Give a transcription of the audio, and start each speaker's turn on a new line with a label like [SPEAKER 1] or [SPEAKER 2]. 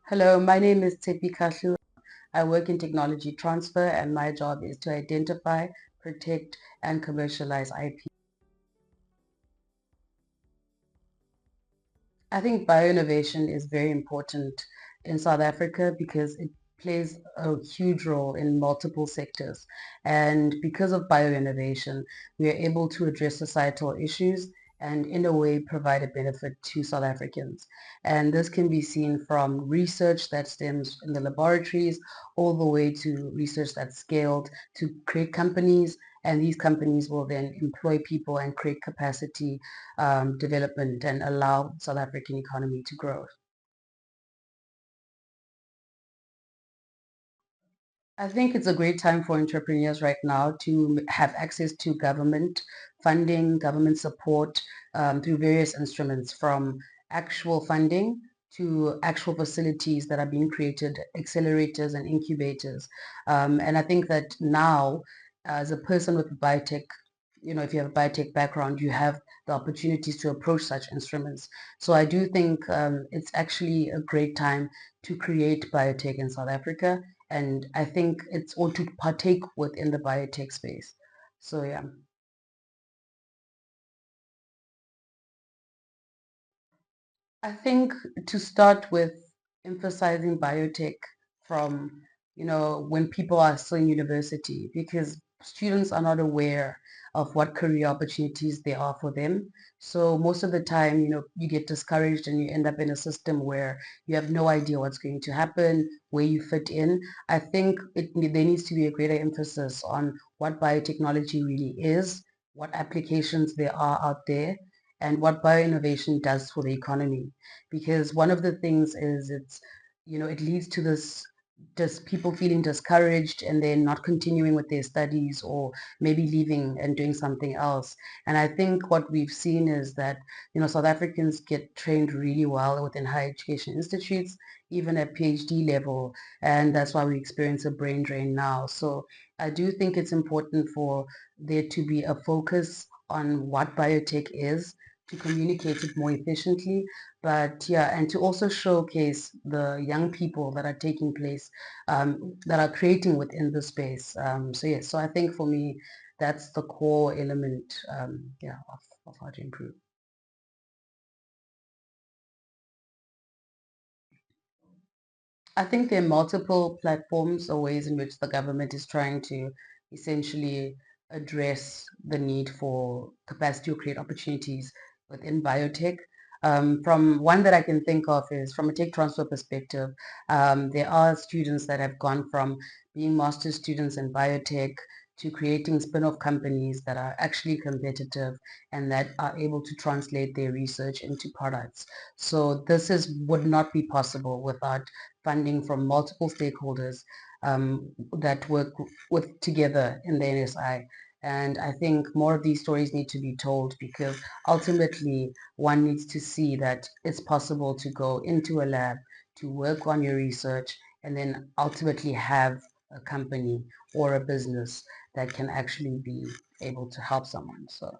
[SPEAKER 1] Hello, my name is Tshepi Khahlu. I work in technology transfer and my job is to identify, protect and commercialize IP. I think bioinnovation is very important in South Africa because it plays a huge role in multiple sectors. And because of bioinnovation, we are able to address societal issues and in a way provide a benefit to South Africans. And this can be seen from research that stems in the laboratories all the way to research that's scaled to create companies, and these companies will then employ people and create capacity development and allow South African economy to grow. I think it's a great time for entrepreneurs right now to have access to government funding, government support through various instruments, from actual funding to actual facilities that are being created, accelerators and incubators. And I think that now, as a person with biotech, if you have a biotech background, you have the opportunities to approach such instruments. So I do think it's actually a great time to create biotech in South Africa, and I think it's or to partake within the biotech space. So yeah. I think to start with emphasizing biotech from, when people are still in university, because students are not aware of what career opportunities there are for them. So most of the time, you get discouraged and you end up in a system where you have no idea what's going to happen, where you fit in. I think there needs to be a greater emphasis on what biotechnology really is, what applications there are out there, and what bioinnovation does for the economy. Because one of the things is it leads to this just people feeling discouraged and then not continuing with their studies or maybe leaving and doing something else. And I think what we've seen is that, South Africans get trained really well within higher education institutes, even at PhD level, and that's why we experience a brain drain now. So I do think it's important for there to be a focus on what biotech is, to communicate it more efficiently, but yeah, and to also showcase the young people that are taking place, that are creating within the space. So yes, so I think for me, that's the core element, yeah, of how to improve. I think there are multiple platforms or ways in which the government is trying to essentially address the need for capacity to create opportunities within biotech. From one that I can think of is from a tech transfer perspective, there are students that have gone from being master's students in biotech to creating spin-off companies that are actually competitive and that are able to translate their research into products. So this would not be possible without funding from multiple stakeholders that work with together in the NSI. And I think more of these stories need to be told because ultimately one needs to see that it's possible to go into a lab, to work on your research, and then ultimately have a company or a business that can actually be able to help someone. So